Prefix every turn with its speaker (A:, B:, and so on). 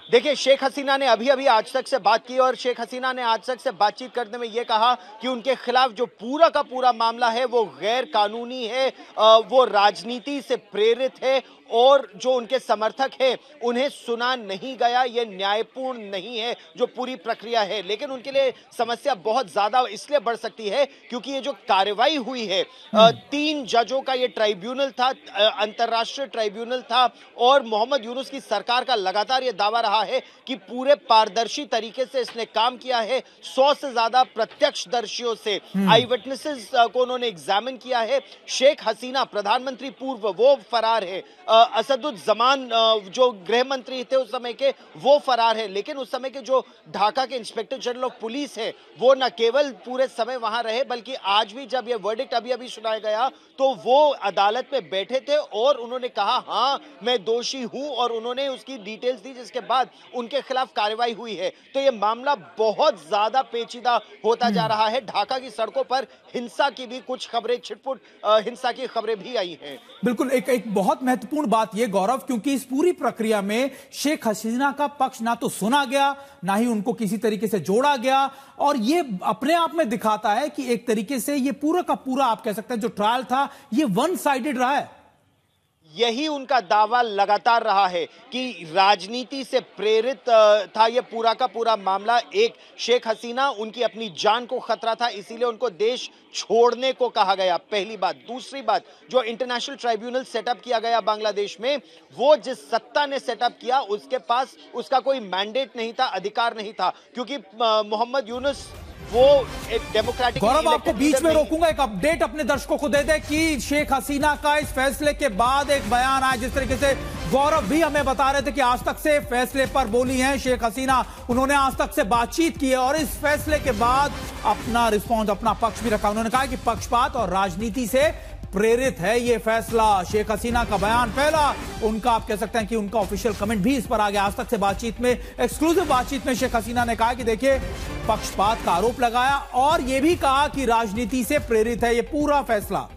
A: देखिए, शेख हसीना ने अभी-अभी आज तक से बात की और शेख हसीना ने आज तक से बातचीत करने में ये कहा कि उनके खिलाफ जो पूरा का पूरा मामला है वो गैर कानूनी है, वो राजनीति से प्रेरित है और जो उनके समर्थक हैं उन्हें सुना नहीं गया, ये न्यायपूर्ण नहीं है जो पूरी प्रक्रिया है। लेकिन उनके लिए समस्या बहुत ज्यादा इसलिए बढ़ सकती है क्योंकि ये जो कार्रवाई हुई है, 3 जजों का ये ट्राइब्यूनल था, अंतर्राष्ट्रीय ट्राइब्यूनल था और मोहम्मद यूनुस की सरकार का लगातार ये दावा रहा है कि पूरे पारदर्शी तरीके से इसने काम किया है। 100 से ज्यादा प्रत्यक्षदर्शियों से, आई विटनेसेस को उन्होंने एग्जामिन किया है। शेख हसीना प्रधानमंत्री पूर्व वो फरार है, असदुज्जमान जो गृह मंत्री थे उस समय के वो फरार है। लेकिन उस समय के जो ढाका के इंस्पेक्टर जनरल ऑफ पुलिस है वो न केवल पूरे समय वहां रहे बल्कि आज भी जब ये वर्डिक्ट अभी सुनाया गया तो वो अदालत में बैठे थे और उन्होंने कहा हाँ मैं दोषी हूं और उन्होंने उसकी डिटेल्स दी, जिसके बाद उनके खिलाफ कार्रवाई हुई है। तो ये मामला बहुत ज्यादा पेचीदा होता जा रहा है। ढाका की सड़कों पर हिंसा की भी कुछ खबरें, छिटपुट हिंसा की खबरें भी आई हैं।
B: बिल्कुल, एक बहुत महत्वपूर्ण बात यह गौरव, क्योंकि इस पूरी प्रक्रिया में शेख हसीना का पक्ष ना तो सुना गया, ना ही उनको किसी तरीके से जोड़ा गया और ये अपने आप में दिखाता है कि एक तरीके से ये पूरा का पूरा आप कह सकते हैं जो ट्रायल था ये वन साइडेड रहा है।
A: यही उनका दावा लगातार रहा है कि राजनीति से प्रेरित था ये पूरा का पूरा मामला। एक, शेख हसीना, उनकी अपनी जान को खतरा था इसीलिए उनको देश छोड़ने को कहा गया, पहली बात। दूसरी बात, जो इंटरनेशनल ट्राइब्यूनल सेटअप किया गया बांग्लादेश में, वो जिस सत्ता ने सेटअप किया उसके पास उसका कोई मैंडेट नहीं था, अधिकार नहीं था, क्योंकि मोहम्मद यूनुस वो एक डेमोक्रेटिक।
B: गौरव, आपको बीच में रोकूंगा, एक अपडेट अपने दर्शकों को दे दे कि शेख हसीना का इस फैसले के बाद एक बयान आया, जिस तरीके से गौरव भी हमें बता रहे थे कि आज तक से फैसले पर बोली हैं शेख हसीना, उन्होंने आज तक से बातचीत की है और इस फैसले के बाद अपना रिस्पॉन्स, अपना पक्ष भी रखा। उन्होंने कहा कि पक्षपात और राजनीति से प्रेरित है ये फैसला। शेख हसीना का बयान पहला उनका, आप कह सकते हैं कि उनका ऑफिशियल कमेंट भी इस पर आ गया। आज तक से बातचीत में, एक्सक्लूसिव बातचीत में शेख हसीना ने कहा कि देखिए पक्षपात का आरोप लगाया और यह भी कहा कि राजनीति से प्रेरित है ये पूरा फैसला।